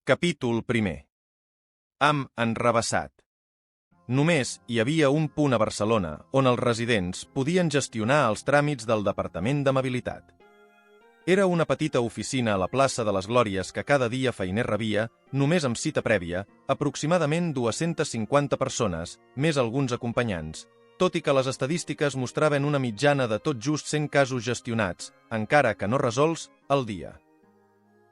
Capítol 1. Am enrevessat. Només hi havia un punt a Barcelona on els residents podien gestionar els tràmits del Departament d'Amabilitat. Era una petita oficina a la plaça de les Glòries que cada dia feiner rebia, només amb cita prèvia, aproximadament 250 persones, més alguns acompanyants, tot i que les estadístiques mostraven una mitjana de tot just 100 casos gestionats, encara que no resolts, al dia.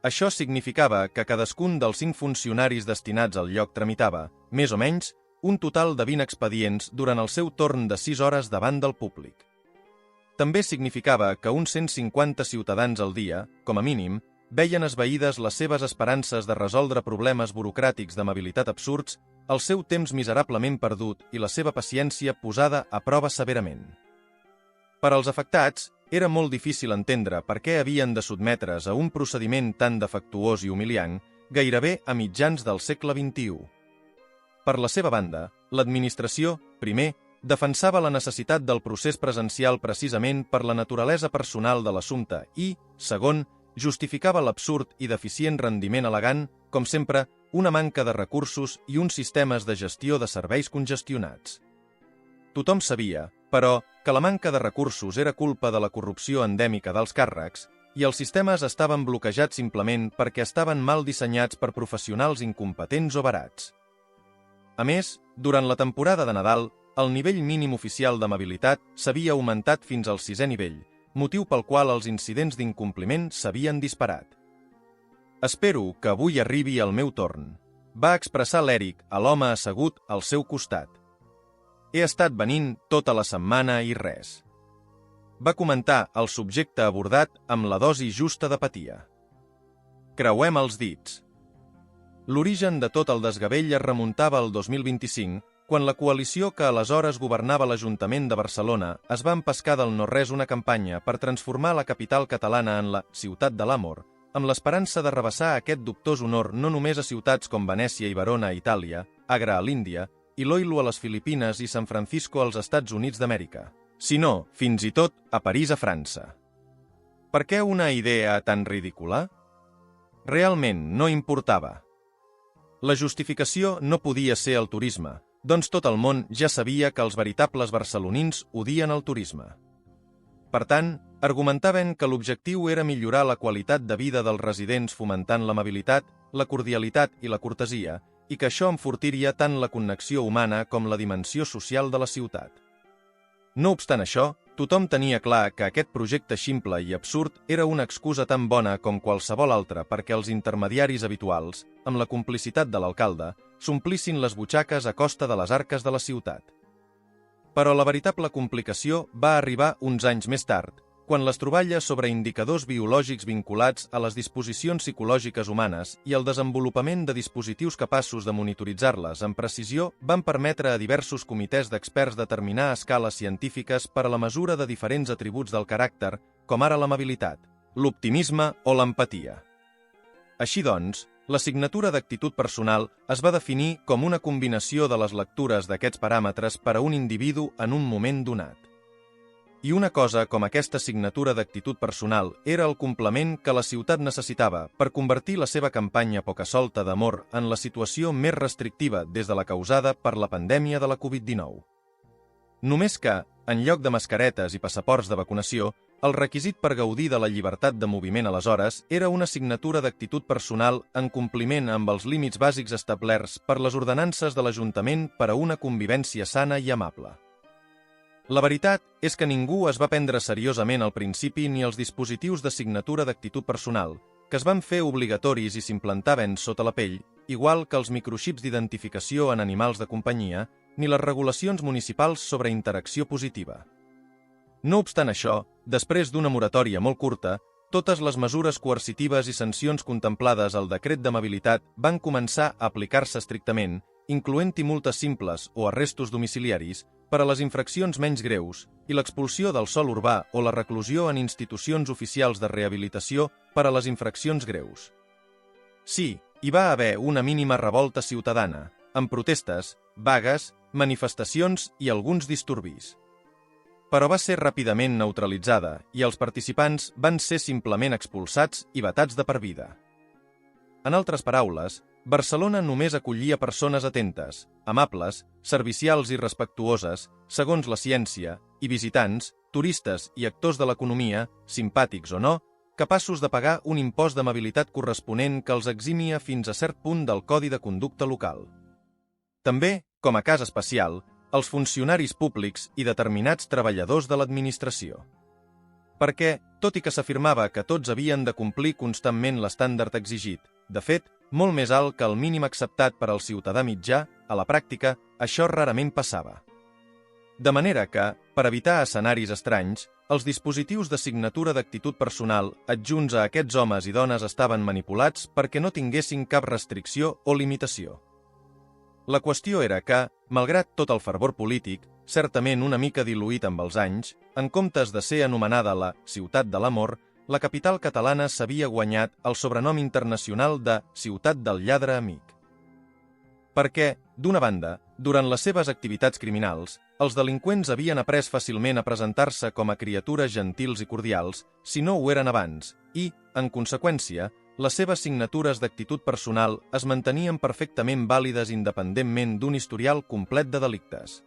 Això significava que cadascun dels 5 funcionaris destinats al lloc tramitava, més o menys, un total de 20 expedients durant el seu torn de 6 hores davant del públic. També significava que uns 150 ciutadans al dia, com a mínim, veien esvaïdes les seves esperances de resoldre problemes burocràtics d'amabilitat absurds, el seu temps miserablement perdut i la seva paciència posada a prova severament. Per als afectats, era molt difícil entendre per què havien de sotmetre's a un procediment tan defectuós i humiliant gairebé a mitjans del segle XXI. Per la seva banda, l'administració, primer, defensava la necessitat del procés presencial precisament per la naturalesa personal de l'assumpte i, segon, justificava l'absurd i deficient rendiment elegant, com sempre, una manca de recursos i uns sistemes de gestió de serveis congestionats. Tothom sabia, però, que la manca de recursos era culpa de la corrupció endèmica dels càrrecs i els sistemes estaven bloquejats simplement perquè estaven mal dissenyats per professionals incompetents o barats. A més, durant la temporada de Nadal, el nivell mínim oficial d'amabilitat s'havia augmentat fins al 6è nivell, motiu pel qual els incidents d'incompliment s'havien disparat. «Espero que avui arribi el meu torn», va expressar l'Eric a l'home assegut al seu costat. «He estat venint tota la setmana i res», va comentar el subjecte abordat amb la dosi justa d'apatia. «Creuem els dits». L'origen de tot el desgavell es remuntava al 2025, quan la coalició que aleshores governava l'Ajuntament de Barcelona es va empescar del no-res una campanya per transformar la capital catalana en la «ciutat de l'amor», amb l'esperança de rebassar aquest dubtós honor no només a ciutats com Venècia i Verona a Itàlia, Agra a l'Índia, Iloilo a les Filipines i San Francisco als Estats Units d'Amèrica, sinó, fins i tot, a París a França. Per què una idea tan ridícula? Realment no importava. La justificació no podia ser el turisme, doncs tot el món ja sabia que els veritables barcelonins odien el turisme. Per tant, argumentaven que l'objectiu era millorar la qualitat de vida dels residents fomentant l'amabilitat, la cordialitat i la cortesia, i que això enfortiria tant la connexió humana com la dimensió social de la ciutat. No obstant això, tothom tenia clar que aquest projecte ximple i absurd era una excusa tan bona com qualsevol altra perquè els intermediaris habituals, amb la complicitat de l'alcalde, s'omplissin les butxaques a costa de les arques de la ciutat. Però la veritable complicació va arribar uns anys més tard, quan les troballes sobre indicadors biològics vinculats a les disposicions psicològiques humanes i el desenvolupament de dispositius capaços de monitoritzar-les amb precisió van permetre a diversos comitès d'experts determinar escales científiques per a la mesura de diferents atributs del caràcter, com ara l'amabilitat, l'optimisme o l'empatia. Així doncs, l'assignatura d'actitud personal es va definir com una combinació de les lectures d'aquests paràmetres per a un individu en un moment donat. I una cosa com aquesta assignatura d'actitud personal era el complement que la ciutat necessitava per convertir la seva campanya poca-solta d'amor en la situació més restrictiva des de la causada per la pandèmia de la Covid-19. Només que, en lloc de mascaretes i passaports de vacunació, el requisit per gaudir de la llibertat de moviment aleshores era una assignatura d'actitud personal en compliment amb els límits bàsics establerts per les ordenances de l'Ajuntament per a una convivència sana i amable. La veritat és que ningú es va prendre seriosament al principi ni els dispositius d'assignatura d'actitud personal, que es van fer obligatoris i s'implantaven sota la pell, igual que els microxips d'identificació en animals de companyia, ni les regulacions municipals sobre interacció positiva. No obstant això, després d'una moratòria molt curta, totes les mesures coercitives i sancions contemplades al decret d'amabilitat van començar a aplicar-se estrictament, incloent-hi multes simples o arrestos domiciliaris per a les infraccions menys greus i l'expulsió del sòl urbà o la reclusió en institucions oficials de rehabilitació per a les infraccions greus. Sí, hi va haver una mínima revolta ciutadana, amb protestes, vagues, manifestacions i alguns disturbis. Però va ser ràpidament neutralitzada i els participants van ser simplement expulsats i vetats de per vida. En altres paraules, Barcelona només acollia persones atentes, amables, servicials i respectuoses, segons la ciència, i visitants, turistes i actors de l'economia, simpàtics o no, capaços de pagar un impost d'amabilitat corresponent que els eximia fins a cert punt del Codi de Conducta Local. També, com a cas especial, els funcionaris públics i determinats treballadors de l'administració. Perquè, tot i que s'afirmava que tots havien de complir constantment l'estàndard exigit, de fet, molt més alt que el mínim acceptat per al ciutadà mitjà, a la pràctica, això rarament passava. De manera que, per evitar escenaris estranys, els dispositius de signatura d'actitud personal adjunts a aquests homes i dones estaven manipulats perquè no tinguessin cap restricció o limitació. La qüestió era que, malgrat tot el fervor polític, certament una mica diluït amb els anys, en comptes de ser anomenada la Ciutat de l'Amor, la capital catalana s'havia guanyat el sobrenom internacional de Ciutat del Lladre Amic. Perquè, d'una banda, durant les seves activitats criminals, els delinqüents havien après fàcilment a presentar-se com a criatures gentils i cordials, si no ho eren abans, i, en conseqüència, les seves signatures d'actitud personal es mantenien perfectament vàlides independentment d'un historial complet de delictes.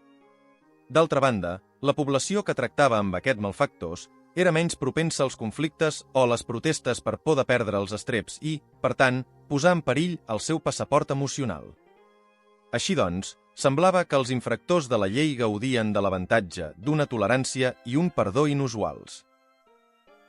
D'altra banda, la població que tractava amb aquests malfactors era menys propensa als conflictes o a les protestes per por de perdre els estreps i, per tant, posar en perill el seu passaport emocional. Així doncs, semblava que els infractors de la llei gaudien de l'avantatge d'una tolerància i un perdó inusuals.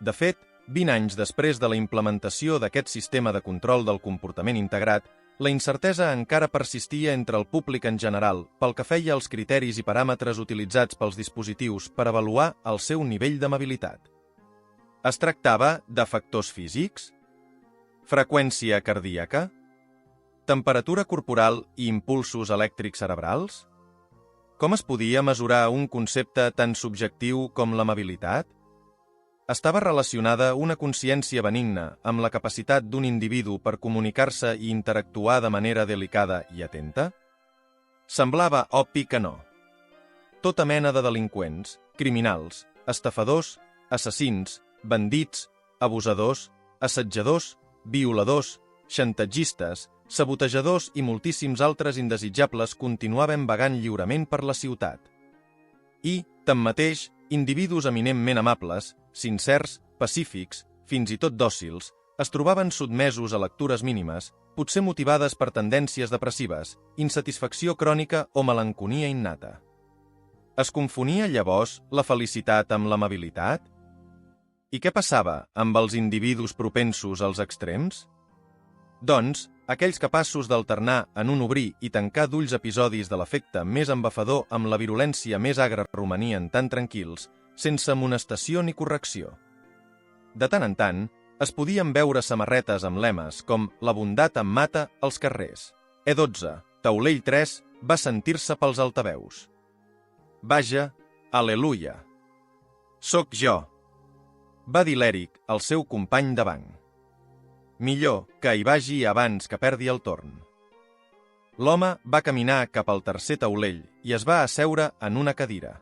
De fet, 20 anys després de la implementació d'aquest sistema de control del comportament integrat, la incertesa encara persistia entre el públic en general pel que feia als criteris i paràmetres utilitzats pels dispositius per avaluar el seu nivell d'amabilitat. Es tractava de factors físics? Freqüència cardíaca? Temperatura corporal i impulsos elèctrics cerebrals? Com es podia mesurar un concepte tan subjectiu com l'amabilitat? Estava relacionada una consciència benigna amb la capacitat d'un individu per comunicar-se i interactuar de manera delicada i atenta? Semblava obvi que no. Tota mena de delinqüents, criminals, estafadors, assassins, bandits, abusadors, assetjadors, violadors, xantatgistes, sabotejadors i moltíssims altres indesitjables continuaven vagant lliurement per la ciutat. I, tanmateix, individus eminentment amables, sincers, pacífics, fins i tot dòcils, es trobaven sotmesos a lectures mínimes, potser motivades per tendències depressives, insatisfacció crònica o melanconia innata. Es confonia llavors la felicitat amb l'amabilitat? I què passava amb els individus propensos als extrems? Doncs, aquells capaços d'alternar en un obrir i tancar d'ulls episodis de l'efecte més embafador amb la virulència més agra romanien tan tranquils, sense amonestació ni correcció. De tant en tant, es podien veure samarretes amb lemes com «La bondat em mata» als carrers. E12, Taulell 3, va sentir-se pels altaveus. «Vaja, al·leluia! Soc jo», va dir l'Èric, el seu company de banc. «Millor que hi vagi abans que perdi el torn». L'home va caminar cap al tercer taulell i es va asseure en una cadira.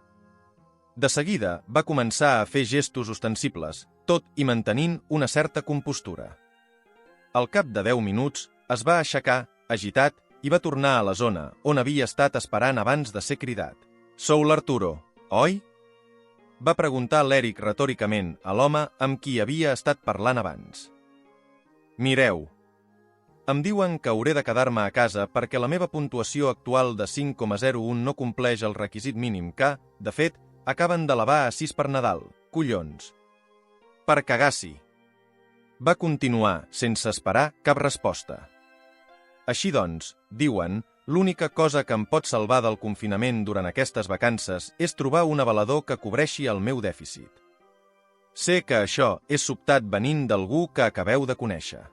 De seguida va començar a fer gestos ostensibles, tot i mantenint una certa compostura. Al cap de 10 minuts es va aixecar, agitat, i va tornar a la zona on havia estat esperant abans de ser cridat. «Sou l'Arturo, oi?», va preguntar l'Èric retòricament a l'home amb qui havia estat parlant abans. «Mireu, em diuen que hauré de quedar-me a casa perquè la meva puntuació actual de 5,01 no compleix el requisit mínim que, de fet, acaben d'elevar a 6 per Nadal, collons. Per cagar-s'hi. Va continuar, sense esperar cap resposta. Així doncs, diuen, l'única cosa que em pot salvar del confinament durant aquestes vacances és trobar un avalador que cobreixi el meu dèficit. Sé que això és sobtat venint d'algú que acabeu de conèixer.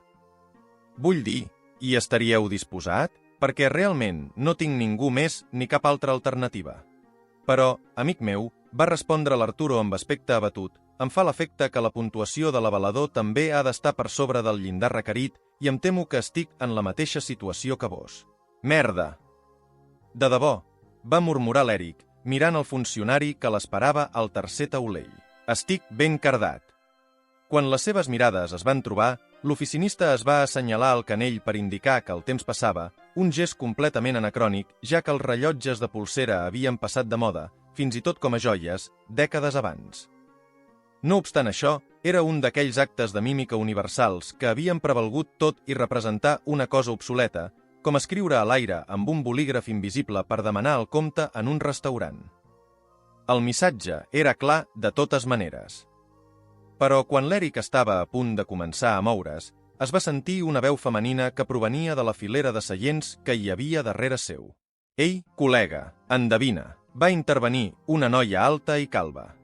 Vull dir, hi estaríeu disposat? Perquè realment no tinc ningú més ni cap altra alternativa. Però, amic meu, va respondre l'Arturo amb aspecte abatut, em fa l'efecte que la puntuació de l'avalador també ha d'estar per sobre del llindar requerit i em temo que estic en la mateixa situació que vos. Merda! De debò, va murmurar l'Eric, mirant el funcionari que l'esperava al tercer taulell. Estic ben cardat. Quan les seves mirades es van trobar, l'oficinista es va assenyalar el canell per indicar que el temps passava, un gest completament anacrònic, ja que els rellotges de polsera havien passat de moda, fins i tot com a joies, dècades abans. No obstant això, era un d'aquells actes de mímica universals que havien prevalgut tot i representar una cosa obsoleta, com escriure a l'aire amb un bolígraf invisible per demanar el compte en un restaurant. El missatge era clar de totes maneres. Però quan l'Eric estava a punt de començar a moure's, es va sentir una veu femenina que provenia de la filera de seients que hi havia darrere seu. Ei, col·lega, endevina, va intervenir una noia alta i calba.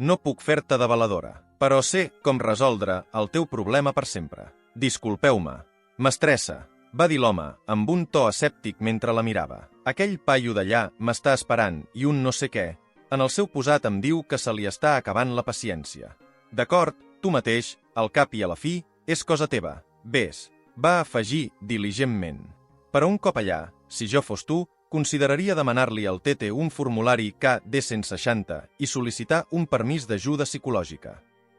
No puc fer-te de valedora, però sé com resoldre el teu problema per sempre. Disculpeu-me. Mestressa, va dir l'home, amb un to escèptic mentre la mirava. Aquell paio d'allà m'està esperant i un no sé què. En el seu posat em diu que se li està acabant la paciència. D'acord, tu mateix, al cap i a la fi, és cosa teva. Ves, va afegir diligentment. Però un cop allà, si jo fos tu, consideraria demanar-li al Tete un formulari KD-160 i sol·licitar un permís d'ajuda psicològica.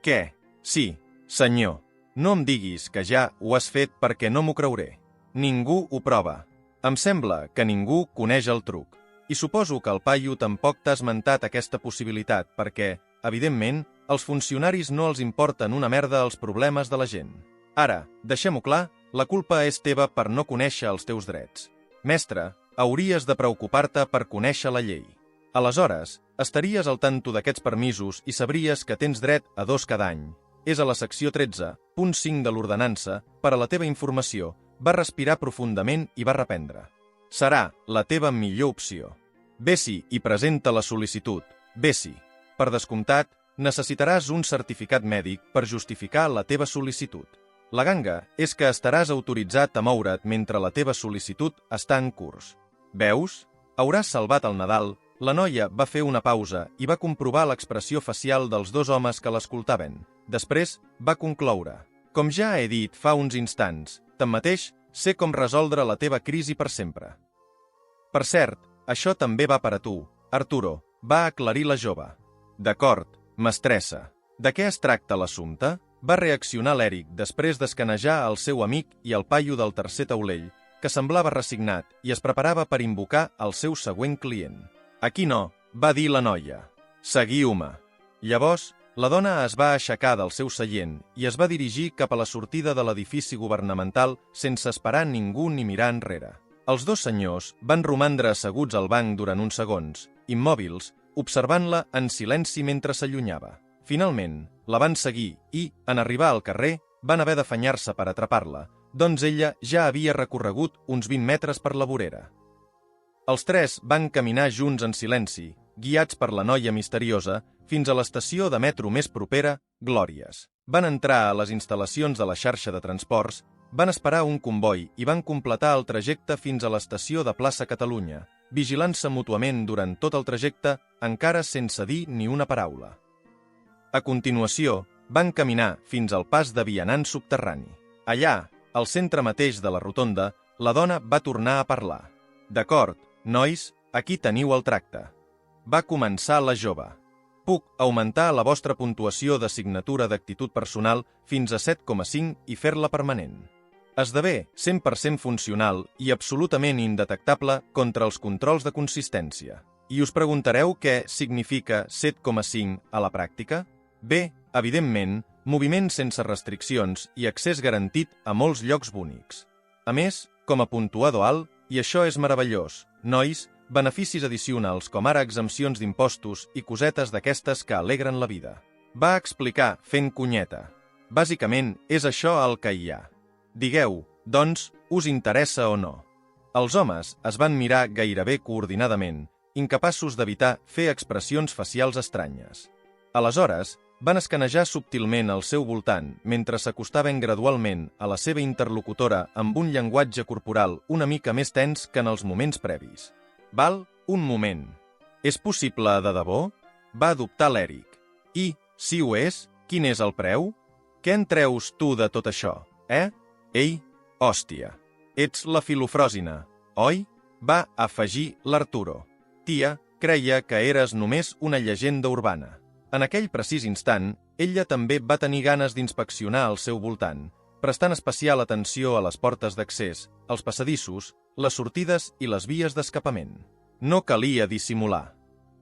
Què? Sí, senyor. No em diguis que ja ho has fet perquè no m'ho creuré. Ningú ho prova. Em sembla que ningú coneix el truc. I suposo que el paio tampoc t'ha esmentat aquesta possibilitat perquè, evidentment, als funcionaris no els importen una merda els problemes de la gent. Ara, deixem-ho clar, la culpa és teva per no conèixer els teus drets. Mestre, hauries de preocupar-te per conèixer la llei. Aleshores, estaries al tanto d'aquests permisos i sabries que tens dret a 2 cada any. És a la secció 13.5 de l'ordenança, per a la teva informació, va respirar profundament i va reprendre. Serà la teva millor opció. Ves-hi i presenta la sol·licitud. Ves-hi. Per descomptat, necessitaràs un certificat mèdic per justificar la teva sol·licitud. La ganga és que estaràs autoritzat a moure't mentre la teva sol·licitud està en curs. Veus? Hauràs salvat el Nadal. La noia va fer una pausa i va comprovar l'expressió facial dels 2 homes que l'escoltaven. Després va concloure. Com ja he dit fa uns instants, tanmateix, sé com resoldre la teva crisi per sempre. Per cert, això també va per a tu, Arturo, va aclarir la jove. D'acord, mestressa. De què es tracta l'assumpte? Va reaccionar l'Eric després d'escanejar el seu amic i el paio del tercer taulell, que semblava resignat i es preparava per invocar el seu següent client. Aquí no, va dir la noia. Seguiu-me. Llavors, la dona es va aixecar del seu seient i es va dirigir cap a la sortida de l'edifici governamental sense esperar ningú ni mirar enrere. Els 2 senyors van romandre asseguts al banc durant uns segons, immòbils, observant-la en silenci mentre s'allunyava. Finalment, la van seguir i, en arribar al carrer, van haver d'afanyar-se per atrapar-la, doncs ella ja havia recorregut uns 20 metres per la vorera. Els 3 van caminar junts en silenci, guiats per la noia misteriosa, fins a l'estació de metro més propera, Glòries. Van entrar a les instal·lacions de la xarxa de transports, van esperar un comboi i van completar el trajecte fins a l'estació de Plaça Catalunya, vigilant-se mútuament durant tot el trajecte, encara sense dir ni una paraula. A continuació, van caminar fins al pas de vianant subterrani. Allà, al centre mateix de la rotonda, la dona va tornar a parlar. D'acord, nois, aquí teniu el tracte. Va començar la jove. Puc augmentar la vostra puntuació de signatura d'actitud personal fins a 7,5 i fer-la permanent. Esdevé 100% funcional i absolutament indetectable contra els controls de consistència. I us preguntareu què significa 7,5 a la pràctica? Bé, evidentment, moviment sense restriccions i accés garantit a molts llocs bonics. A més, com a puntuador alt, i això és meravellós, nois, beneficis addicionals com ara exempcions d'impostos i cosetes d'aquestes que alegren la vida. Va explicar fent conyeta. Bàsicament, és això el que hi ha. Digueu, doncs, us interessa o no. Els homes es van mirar gairebé coordinadament, incapaços d'evitar fer expressions facials estranyes. Aleshores, van escanejar subtilment al seu voltant mentre s'acostaven gradualment a la seva interlocutora amb un llenguatge corporal una mica més tens que en els moments previs. Val, un moment. És possible de debò? Va adoptar l'Eric. I, si ho és, quin és el preu? Què en treus tu de tot això, Ei, hòstia. Ets la Filofròsina, oi? Va afegir l'Arturo. Tia, creia que eres només una llegenda urbana. En aquell precís instant, ella també va tenir ganes d'inspeccionar al seu voltant, prestant especial atenció a les portes d'accés, els passadissos, les sortides i les vies d'escapament. No calia dissimular.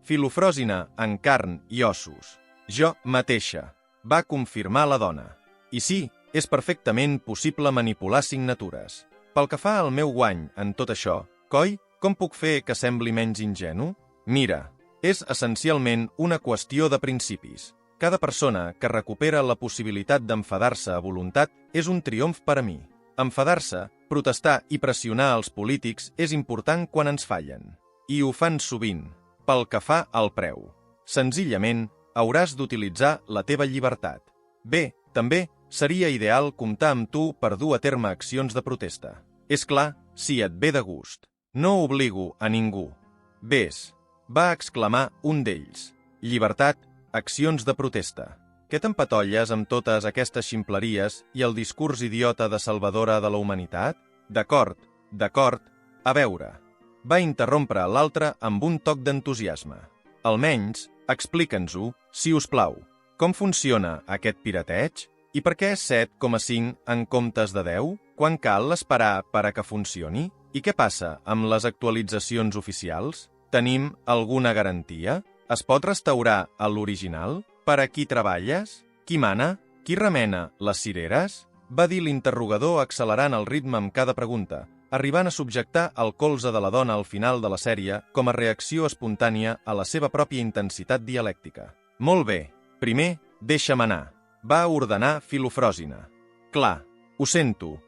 Filofròsina en carn i ossos. Jo mateixa, va confirmar la dona. I sí, és perfectament possible manipular signatures. Pel que fa al meu guany en tot això, coi, com puc fer que sembli menys ingenu? Mira, és essencialment una qüestió de principis. Cada persona que recupera la possibilitat d'enfadar-se a voluntat és un triomf per a mi. Enfadar-se, protestar i pressionar els polítics és important quan ens fallen. I ho fan sovint, pel que fa al preu. Senzillament, hauràs d'utilitzar la teva llibertat. Bé, també seria ideal comptar amb tu per dur a terme accions de protesta. És clar, si et ve de gust. No obligo a ningú. Ves, va exclamar un d'ells. Llibertat, accions de protesta. Què t'empatolles amb totes aquestes ximpleries i el discurs idiota de salvadora de la humanitat? D'acord, a veure. Va interrompre l'altre amb un toc d'entusiasme. Almenys, explica'ns-ho, si us plau. Com funciona aquest pirateig? I per què 7,5 en comptes de 10? Quan cal esperar per a que funcioni? I què passa amb les actualitzacions oficials? Tenim alguna garantia? Es pot restaurar a l'original? Per a qui treballes? Qui mana? Qui remena les cireres? Va dir l'interrogador accelerant el ritme amb cada pregunta, arribant a subjectar el colze de la dona al final de la sèrie com a reacció espontània a la seva pròpia intensitat dialèctica. Molt bé, primer, deixa'm anar, va ordenar Filofròsina. Clar, ho sento.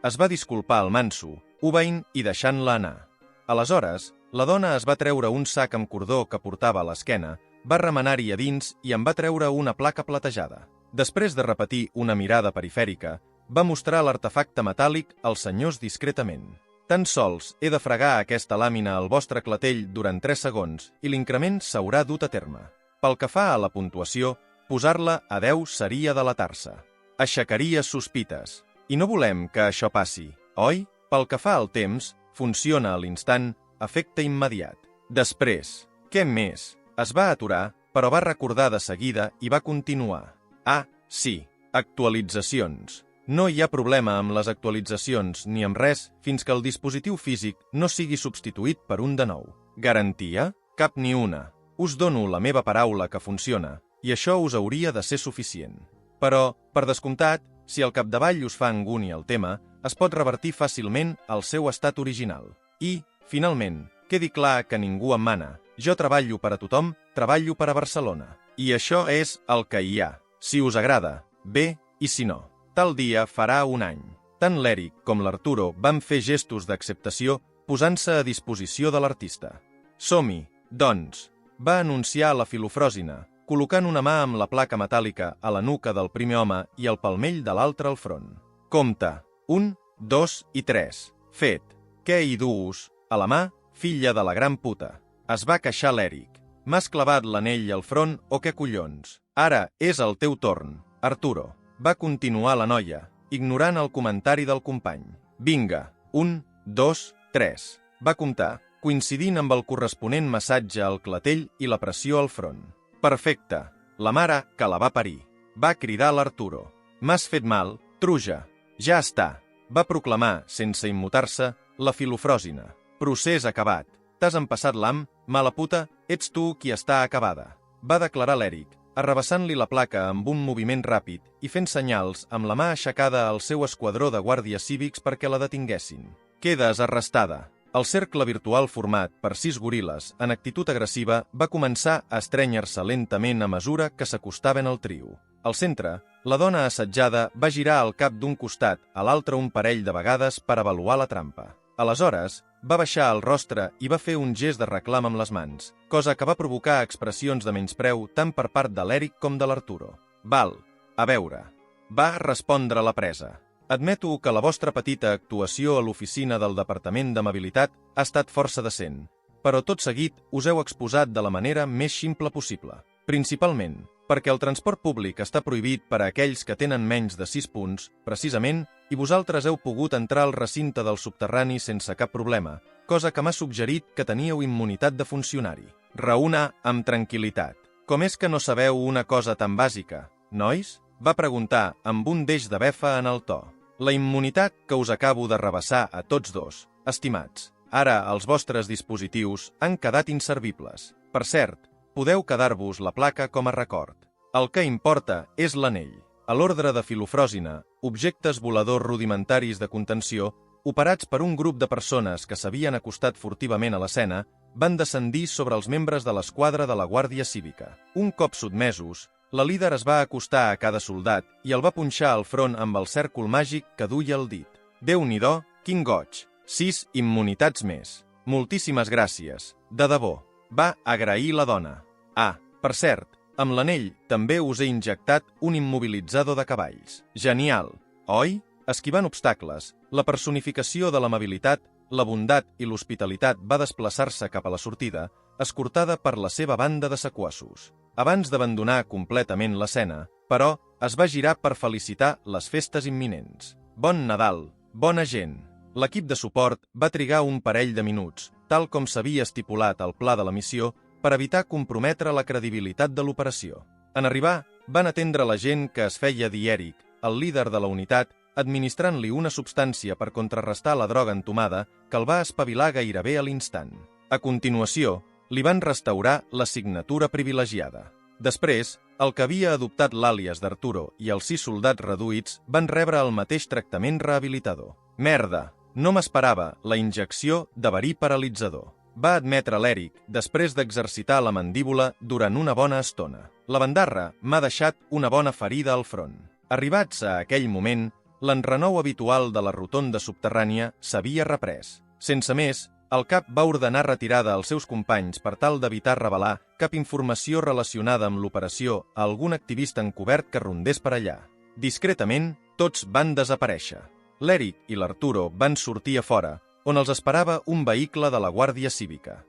Es va disculpar el manso, obeint i deixant-la anar. Aleshores, la dona es va treure un sac amb cordó que portava a l'esquena, va remenar-hi a dins i en va treure una placa platejada. Després de repetir una mirada perifèrica, va mostrar l'artefacte metàl·lic als senyors discretament. Tan sols he de fregar aquesta làmina al vostre clatell durant 3 segons i l'increment s'haurà dut a terme. Pel que fa a la puntuació, posar-la a 10 seria delatar-se. Aixecaria sospites. I no volem que això passi, oi? Pel que fa al temps, funciona a l'instant, efecte immediat. Després, què més? Es va aturar, però va recordar de seguida i va continuar. Ah, sí, actualitzacions. No hi ha problema amb les actualitzacions ni amb res fins que el dispositiu físic no sigui substituït per un de nou. Garantia? Cap ni una. Us dono la meva paraula que funciona, i això us hauria de ser suficient. Però, per descomptat, si al capdavall us fa angúnia el tema, es pot revertir fàcilment al seu estat original. I, finalment, quedi clar que ningú em mana. Jo treballo per a tothom, treballo per a Barcelona. I això és el que hi ha. Si us agrada, bé, i si no. Tal dia farà un any. Tant l'Eric com l'Arturo van fer gestos d'acceptació posant-se a disposició de l'artista. Som-hi, doncs, va anunciar la Filofròsina, col·locant una mà amb la placa metàl·lica a la nuca del primer home i el palmell de l'altre al front. Compte, 1, 2 i 3. Fet. Què hi duus? A la mà, filla de la gran puta. Es va queixar l'Eric. M'has clavat l'anell al front o què collons? Ara és el teu torn, Arturo. Va continuar la noia, ignorant el comentari del company. Vinga, 1, 2, 3. Va comptar, coincidint amb el corresponent massatge al clatell i la pressió al front. Perfecte, la mare que la va parir. Va cridar l'Arturo. M'has fet mal, truja. Ja està, va proclamar, sense immutar-se, la Filofròsina. Procés acabat. T'has empassat l'am, mala puta, ets tu qui està acabada. Va declarar l'Eric, arrabassant-li la placa amb un moviment ràpid i fent senyals amb la mà aixecada al seu esquadró de guàrdies cívics perquè la detinguessin. Quedes arrestada. El cercle virtual format per 6 goril·les en actitud agressiva va començar a estrènyer-se lentament a mesura que s'acostaven al trio. Al centre, la dona assetjada va girar el cap d'un costat a l'altre un parell de vegades per avaluar la trampa. Aleshores, va baixar el rostre i va fer un gest de reclam amb les mans, cosa que va provocar expressions de menyspreu tant per part de l'Eric com de l'Arturo. Val, a veure, va respondre la presa. Admeto que la vostra petita actuació a l'oficina del Departament d'Amabilitat ha estat força decent, però tot seguit us heu exposat de la manera més ximple possible. Principalment, perquè el transport públic està prohibit per a aquells que tenen menys de 6 punts, precisament, i vosaltres heu pogut entrar al recinte del subterrani sense cap problema, cosa que m'ha suggerit que teníeu immunitat de funcionari. Raona amb tranquil·litat. Com és que no sabeu una cosa tan bàsica, nois? Va preguntar amb un deix de befa en el to. La immunitat que us acabo de rebassar a tots dos, estimats. Ara els vostres dispositius han quedat inservibles. Per cert, podeu quedar-vos la placa com a record. El que importa és l'anell. A l'ordre de Filofròsina, objectes voladors rudimentaris de contenció, operats per un grup de persones que s'havien acostat furtivament a l'escena, van descendir sobre els membres de l'esquadra de la Guàrdia Cívica. Un cop sotmesos, la líder es va acostar a cada soldat i el va punxar al front amb el cèrcol màgic que duia al dit. Déu-n'hi-do, quin goig! 6 immunitats més. Moltíssimes gràcies, de debò, va agrair la dona. Ah, per cert, amb l'anell també us he injectat un immobilitzador de cavalls. Genial, oi? Esquivant obstacles, la personificació de l'amabilitat, la bondat i l'hospitalitat va desplaçar-se cap a la sortida, escortada per la seva banda de sequassos. Abans d'abandonar completament l'escena, però, es va girar per felicitar les festes imminents. Bon Nadal, bona gent! L'equip de suport va trigar un parell de minuts, tal com s'havia estipulat al pla de la missió, per evitar comprometre la credibilitat de l'operació. En arribar, van atendre la gent que es feia dir Eric, el líder de la unitat, administrant-li una substància per contrarrestar la droga entomada que el va espavilar gairebé a l'instant. A continuació, li van restaurar la signatura privilegiada. Després, el que havia adoptat l'àlies d'Arturo i els 6 soldats reduïts van rebre el mateix tractament rehabilitador. Merda, no m'esperava la injecció de verí paralitzador, va admetre l'Eric després d'exercitar la mandíbula durant una bona estona. La bandarra m'ha deixat una bona ferida al front. Arribats a aquell moment, l'enrenou habitual de la rotonda subterrània s'havia reprès. Sense més, el cap va ordenar retirada als seus companys per tal d'evitar revelar cap informació relacionada amb l'operació a algun activista encobert que rondés per allà. Discretament, tots van desaparèixer. L'Eric i l'Arturo van sortir a fora, on els esperava un vehicle de la Guàrdia Cívica.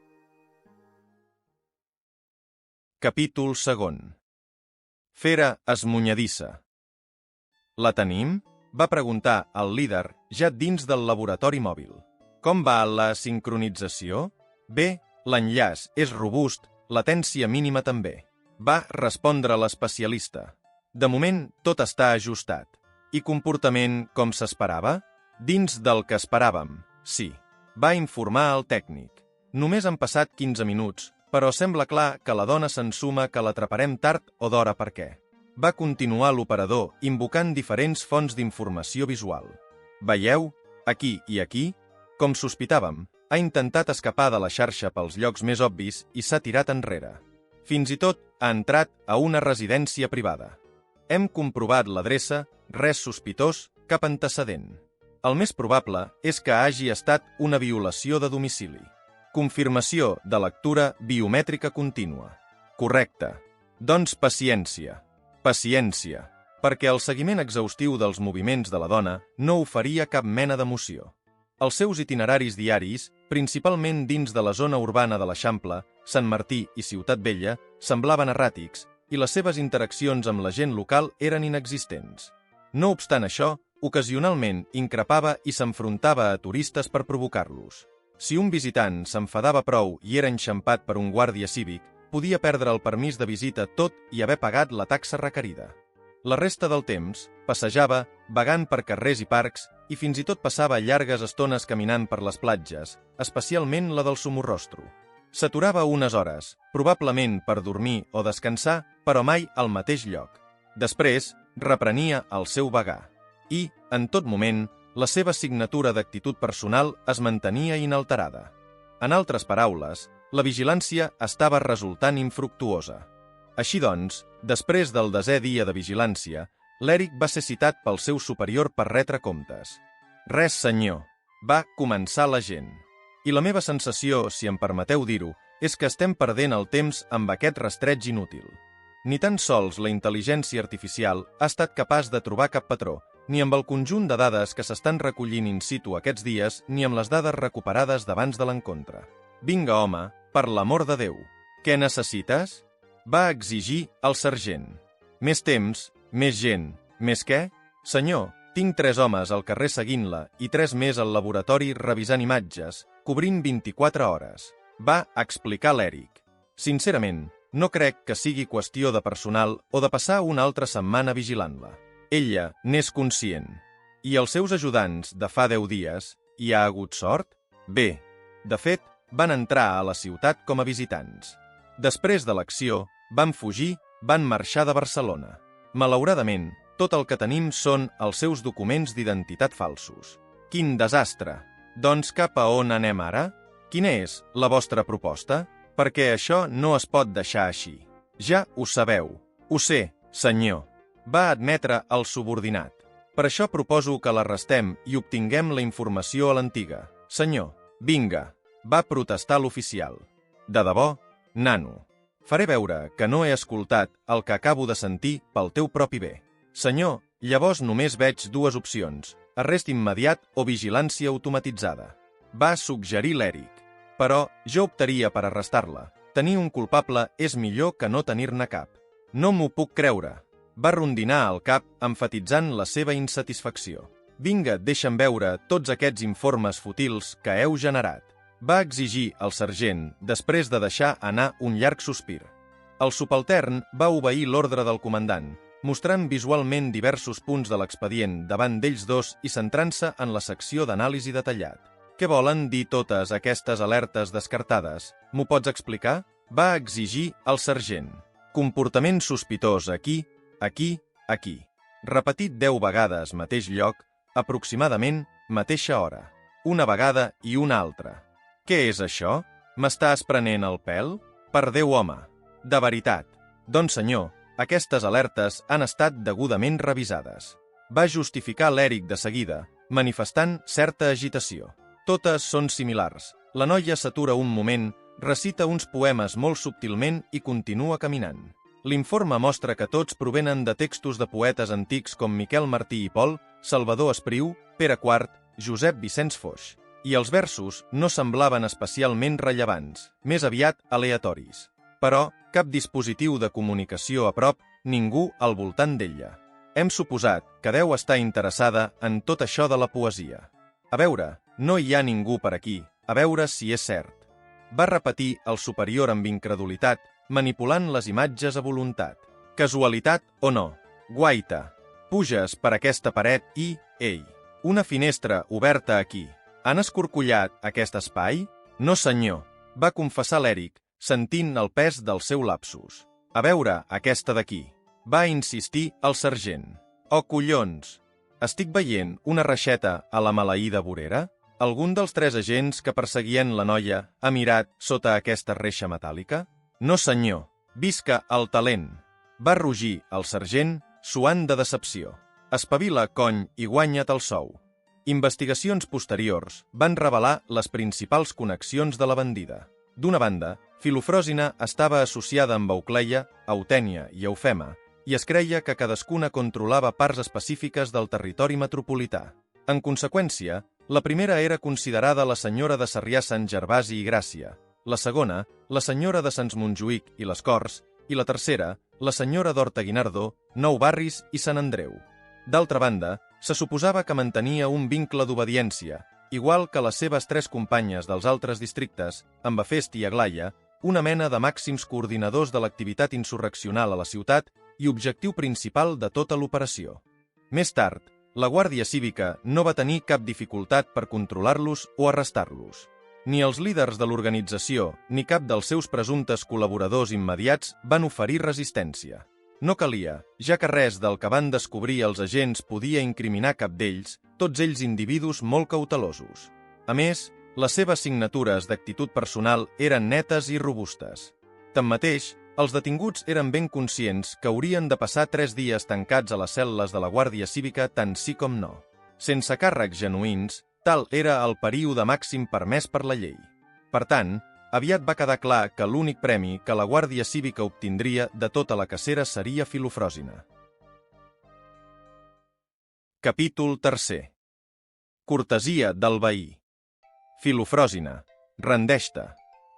Capítol 2. Fera esmunyadissa. La tenim? Va preguntar el líder ja dins del laboratori mòbil. Com va la sincronització? Bé, l'enllaç és robust, latència mínima també. Va respondre l'especialista. De moment, tot està ajustat. I comportament com s'esperava? Dins del que esperàvem, sí. Va informar el tècnic. Només han passat 15 minuts, però sembla clar que la dona s'ensuma que l'atraparem tard o d'hora per què. Va continuar l'operador, invocant diferents fonts d'informació visual. Veieu? Aquí i aquí? Com sospitàvem, ha intentat escapar de la xarxa pels llocs més obvis i s'ha tirat enrere. Fins i tot ha entrat a una residència privada. Hem comprovat l'adreça, res sospitós, cap antecedent. El més probable és que hagi estat una violació de domicili. Confirmació de lectura biomètrica contínua. Correcte. Doncs paciència. Paciència. Perquè el seguiment exhaustiu dels moviments de la dona no oferia cap mena d'emoció. Els seus itineraris diaris, principalment dins de la zona urbana de l'Eixample, Sant Martí i Ciutat Vella, semblaven erràtics i les seves interaccions amb la gent local eren inexistents. No obstant això, ocasionalment increpava i s'enfrontava a turistes per provocar-los. Si un visitant s'enfadava prou i era enxampat per un guàrdia cívic, podia perdre el permís de visita tot i haver pagat la taxa requerida. La resta del temps, passejava, vagant per carrers i parcs, i fins i tot passava llargues estones caminant per les platges, especialment la del Somorrostro. S'aturava unes hores, probablement per dormir o descansar, però mai al mateix lloc. Després, reprenia el seu vagar. I, en tot moment, La seva signatura d'actitud personal es mantenia inalterada. En altres paraules, la vigilància estava resultant infructuosa. Així doncs, després del 10è dia de vigilància, l'Eric va ser citat pel seu superior per retre comptes. «Res, senyor», va començar l'agent. I la meva sensació, si em permeteu dir-ho, és que estem perdent el temps amb aquest rastreig inútil. Ni tan sols la intel·ligència artificial ha estat capaç de trobar cap patró, ni amb el conjunt de dades que s'estan recollint in situ aquests dies, ni amb les dades recuperades d'abans de l'encontre. «Vinga, home, per l'amor de Déu! Què necessites?», va exigir el sergent. «Més temps, més gent, més què? Senyor, tinc 3 homes al carrer seguint-la i 3 més al laboratori revisant imatges, cobrint 24 hores», va explicar l'Eric. «Sincerament, no crec que sigui qüestió de personal o de passar una altra setmana vigilant-la. Ella n'és conscient. I els seus ajudants de fa 10 dies, hi ha hagut sort? Bé, de fet, van entrar a la ciutat com a visitants. Després de l'acció, van fugir, van marxar de Barcelona. Malauradament, tot el que tenim són els seus documents d'identitat falsos. Quin desastre! Doncs cap a on anem ara? Quina és la vostra proposta? Perquè això no es pot deixar així. Ja ho sabeu. Ho sé, senyor, va admetre el subordinat. Per això proposo que l'arrestem i obtinguem la informació a l'antiga. Senyor, vinga, va protestar l'oficial. De debò, nano, faré veure que no he escoltat el que acabo de sentir pel teu propi bé. Senyor, llavors només veig 2 opcions, arrest immediat o vigilància automatitzada. Va suggerir l'Eric. Però jo optaria per arrestar-la. Tenir un culpable és millor que no tenir-ne cap. No m'ho puc creure. Va rondinar el cap, emfatitzant la seva insatisfacció. Vinga, deixa'm veure tots aquests informes fútils que heu generat. Va exigir el sergent, després de deixar anar un llarg sospir. El subaltern va obeir l'ordre del comandant, mostrant visualment diversos punts de l'expedient davant d'ells dos i centrant-se en la secció d'anàlisi detallat. Què volen dir totes aquestes alertes descartades? M'ho pots explicar? Va exigir el sergent. Comportament sospitós aquí, aquí, aquí. Repetit 10 vegades mateix lloc, aproximadament mateixa hora. Una vegada i una altra. Què és això? M'estàs prenent el pèl? Per Déu, home. De veritat. Doncs senyor, aquestes alertes han estat degudament revisades. Va justificar l'Eric de seguida, manifestant certa agitació. Totes són similars. La noia s'atura un moment, recita uns poemes molt subtilment i continua caminant. L'informe mostra que tots provenen de textos de poetes antics com Miquel Martí i Pol, Salvador Espriu, Pere IV, Josep Vicenç Foix. I els versos no semblaven especialment rellevants, més aviat aleatoris. Però cap dispositiu de comunicació a prop, ningú al voltant d'ella. Hem suposat que deu estar interessada en tot això de la poesia. A veure, no hi ha ningú per aquí, a veure si és cert. Va repetir el superior amb incredulitat, manipulant les imatges a voluntat. Casualitat o no? Guaita, puges per aquesta paret i, ei, una finestra oberta aquí. Han escorcollat aquest espai? No senyor, va confessar l'Eric, sentint el pes del seu lapsus. A veure aquesta d'aquí, va insistir el sergent. Oh, collons! Estic veient una reixeta a la maleïda vorera? Algun dels 3 agents que perseguien la noia ha mirat sota aquesta reixa metàl·lica? No senyor, visca el talent! Va rugir el sergent, suant de decepció. Espavila, cony, i guanya't el sou. Investigacions posteriors van revelar les principals connexions de la bandida. D'una banda, Filofròsina estava associada amb Eucleia, Eutènia i Eufema, i es creia que cadascuna controlava parts específiques del territori metropolità. En conseqüència, la primera era considerada la senyora de Sarrià-Sant Gervasi i Gràcia, la segona, la senyora de Sants Montjuïc i les Corts, i la tercera, la senyora d'Horta-Guinardó, Nou Barris i Sant Andreu. D'altra banda, se suposava que mantenia un vincle d'obediència, igual que les seves 3 companyes dels altres districtes, amb Bafest i Aglaia, una mena de màxims coordinadors de l'activitat insurreccional a la ciutat i objectiu principal de tota l'operació. Més tard, la Guàrdia Cívica no va tenir cap dificultat per controlar-los o arrestar-los. Ni els líders de l'organització ni cap dels seus presumptes col·laboradors immediats van oferir resistència. No calia, ja que res del que van descobrir els agents podia incriminar cap d'ells, tots ells individus molt cautelosos. A més, les seves signatures d'actitud personal eren netes i robustes. Tanmateix, els detinguts eren ben conscients que haurien de passar 3 dies tancats a les cel·les de la Guàrdia Cívica tant sí com no. Sense càrrecs genuïns, tal era el període màxim permès per la llei. Per tant, aviat va quedar clar que l'únic premi que la Guàrdia Cívica obtindria de tota la cacera seria Filofròsina. Capítol 3. Cortesia del veí. Filofròsina, rendeix-te,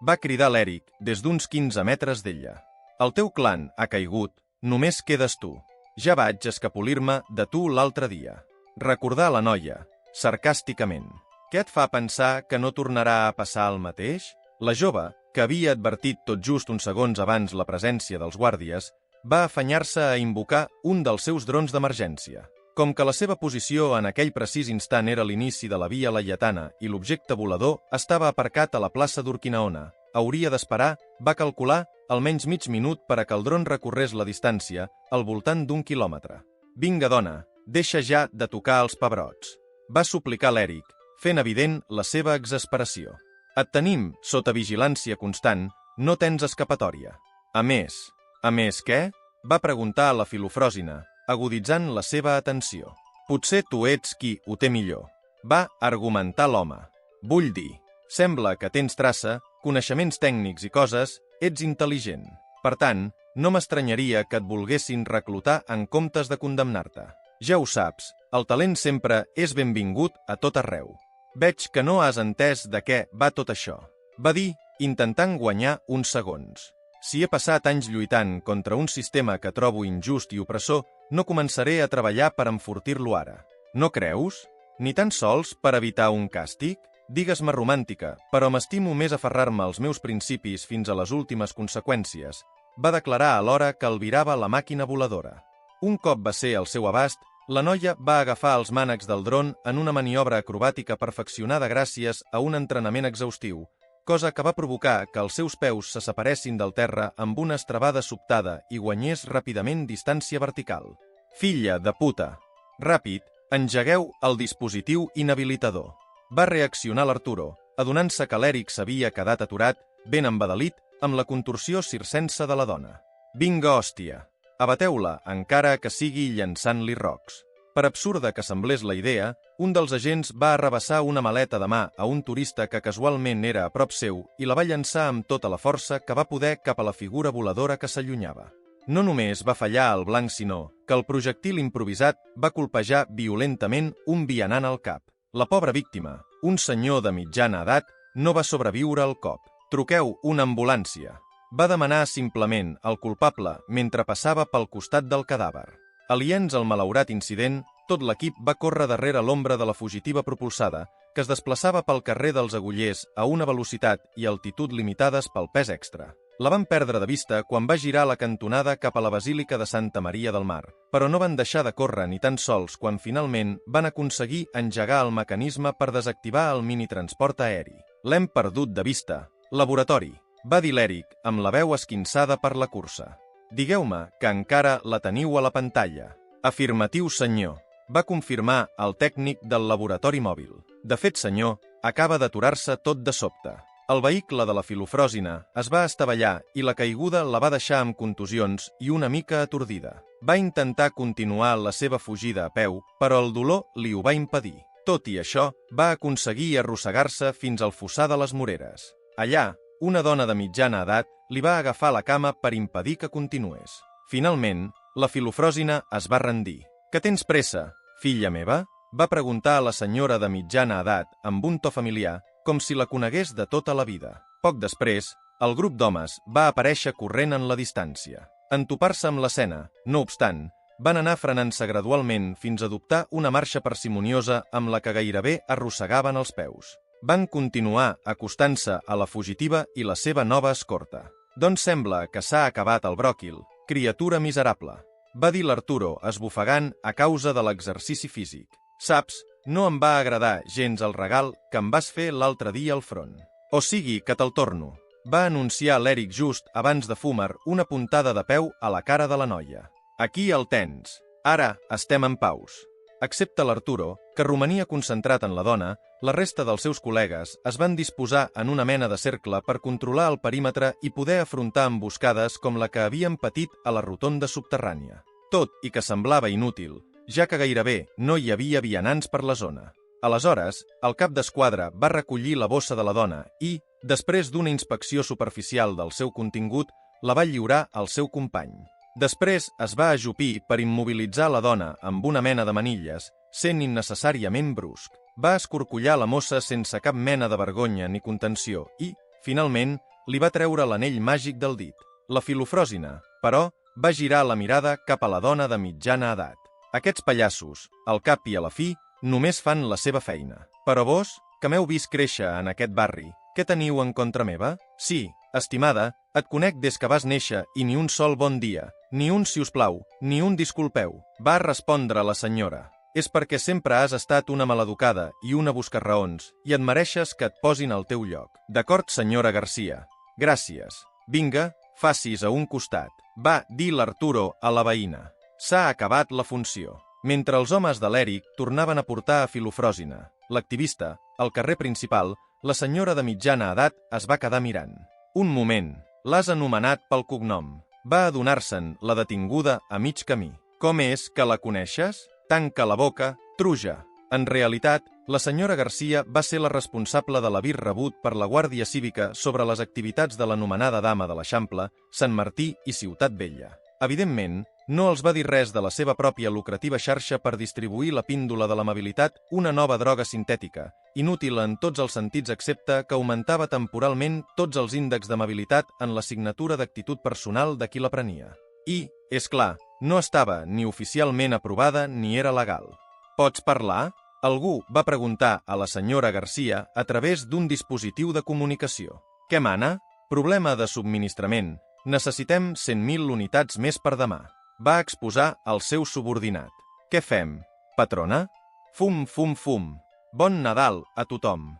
va cridar l'Èric des d'uns 15 metres d'ella. El teu clan ha caigut, només quedes tu. Ja vaig escapolir-me de tu l'altre dia. Recordar la noia, sarcàsticament. Què et fa pensar que no tornarà a passar el mateix? La jove, que havia advertit tot just uns segons abans la presència dels guàrdies, va afanyar-se a invocar un dels seus drons d'emergència. Com que la seva posició en aquell precís instant era l'inici de la via laietana i l'objecte volador estava aparcat a la plaça d'Urquinaona, hauria d'esperar, va calcular, almenys mig minut per a que el dron recorrés la distància al voltant d'1 quilòmetre. Vinga, dona, deixa ja de tocar els pebrots, va suplicar l'Èric, fent evident la seva exasperació. Et tenim sota vigilància constant, no tens escapatòria. A més què? Va preguntar la Filofròsina, aguditzant la seva atenció. Potser tu ets qui ho té millor. Va argumentar l'home. Vull dir, sembla que tens traça, coneixements tècnics i coses, ets intel·ligent. Per tant, no m'estranyaria que et volguessin reclutar en comptes de condemnar-te. Ja ho saps, el talent sempre és benvingut a tot arreu. Veig que no has entès de què va tot això, va dir, intentant guanyar uns segons. Si he passat anys lluitant contra un sistema que trobo injust i opressor, no començaré a treballar per enfortir-lo ara. No creus? Ni tan sols per evitar un càstig? Digues-me romàntica, però m'estimo més aferrar-me als meus principis fins a les últimes conseqüències, va declarar alhora que albirava la màquina voladora. Un cop va ser al seu abast, la noia va agafar els mànecs del dron en una maniobra acrobàtica perfeccionada gràcies a un entrenament exhaustiu, cosa que va provocar que els seus peus se separessin del terra amb una estrebada sobtada i guanyés ràpidament distància vertical. Filla de puta! Ràpid, engegueu el dispositiu inhabilitador. Va reaccionar l'Arturo, adonant-se que l'Èric s'havia quedat aturat, ben embadalit, amb la contorsió circensa de la dona. Vinga, hòstia! Abateu-la, encara que sigui llançant-li rocs. Per absurda que semblés la idea, un dels agents va arrabassar una maleta de mà a un turista que casualment era a prop seu i la va llançar amb tota la força que va poder cap a la figura voladora que s'allunyava. No només va fallar al blanc, sinó que el projectil improvisat va colpejar violentament un vianant al cap. La pobra víctima, un senyor de mitjana edat, no va sobreviure al cop. Truqueu una ambulància. Va demanar simplement al culpable mentre passava pel costat del cadàver. Aliens al malaurat incident, tot l'equip va córrer darrere l'ombra de la fugitiva propulsada, que es desplaçava pel carrer dels Agullers a una velocitat i altitud limitades pel pes extra. La van perdre de vista quan va girar la cantonada cap a la Basílica de Santa Maria del Mar, però no van deixar de córrer ni tan sols quan finalment van aconseguir engegar el mecanisme per desactivar el minitransport aeri. L'hem perdut de vista. Laboratori, va dir l'Èric, amb la veu esquinçada per la cursa. Digueu-me que encara la teniu a la pantalla. Afirmatiu, senyor, va confirmar el tècnic del laboratori mòbil. De fet, senyor, acaba d'aturar-se tot de sobte. El vehicle de la Filofròsina es va estavellar i la caiguda la va deixar amb contusions i una mica atordida. Va intentar continuar la seva fugida a peu, però el dolor li ho va impedir. Tot i això, va aconseguir arrossegar-se fins al fossar de les Moreres. Allà, una dona de mitjana edat li va agafar la cama per impedir que continués. Finalment, la Filofròsina es va rendir. «Que tens pressa, filla meva?», va preguntar a la senyora de mitjana edat amb un to familiar, com si la conegués de tota la vida. Poc després, el grup d'homes va aparèixer corrent en la distància. En topar-se amb l'escena, no obstant, van anar frenant-se gradualment fins a adoptar una marxa parsimoniosa amb la que gairebé arrossegaven els peus. Van continuar acostant-se a la fugitiva i la seva nova escorta. «Doncs sembla que s'ha acabat el bròquil, criatura miserable», va dir l'Arturo, esbufegant a causa de l'exercici físic. «Saps, no em va agradar gens el regal que em vas fer l'altre dia al front. O sigui que te'l torno», va anunciar l'Èric just abans de fumar una puntada de peu a la cara de la noia. Aquí el tens. Ara estem en paus. Excepte l'Arturo, que romania concentrat en la dona, la resta dels seus col·legues es van disposar en una mena de cercle per controlar el perímetre i poder afrontar emboscades com la que havien patit a la rotonda subterrània. Tot i que semblava inútil, ja que gairebé no hi havia vianants per la zona. Aleshores, el cap d'esquadra va recollir la bossa de la dona i, després d'una inspecció superficial del seu contingut, la va lliurar al seu company. Després es va ajupir per immobilitzar la dona amb una mena de manilles, sent innecessàriament brusc. Va escorcollar la mossa sense cap mena de vergonya ni contenció i, finalment, li va treure l'anell màgic del dit. La Filofròsina, però, va girar la mirada cap a la dona de mitjana edat. Aquests pallassos, al cap i a la fi, només fan la seva feina. Però vos, que m'heu vist créixer en aquest barri, què teniu en contra meva? Sí, estimada, et conec des que vas néixer i ni un sol bon dia, ni un si us plau, ni un disculpeu, va respondre la senyora. És perquè sempre has estat una maleducada i una buscarraons i et mereixes que et posin al teu lloc. D'acord, senyora Garcia. Gràcies. Vinga, facis a un costat, va dir l'Arturo a la veïna. S'ha acabat la funció. Mentre els homes de l'Eric tornaven a portar a Filofròsina, l'activista, al carrer principal, la senyora de mitjana edat es va quedar mirant. Un moment, l'has anomenat pel cognom. Va adonar-se'n la detinguda a mig camí. Com és que la coneixes? Tanca la boca, truja. En realitat, la senyora Garcia va ser la responsable de l'avís rebut per la Guàrdia Cívica sobre les activitats de l'anomenada dama de l'Eixample, Sant Martí i Ciutat Vella. Evidentment, no els va dir res de la seva pròpia lucrativa xarxa per distribuir la píndola de l'amabilitat, una nova droga sintètica, inútil en tots els sentits excepte que augmentava temporalment tots els índexs d'amabilitat en la signatura d'actitud personal de qui la prenia. I, és clar, no estava ni oficialment aprovada ni era legal. Pots parlar? Algú va preguntar a la senyora Garcia a través d'un dispositiu de comunicació. Què mana? Problema de subministrament. Necessitem 100.000 unitats més per demà. Va exposar al seu subordinat. Què fem, patrona? Fum, fum, fum. Bon Nadal a tothom.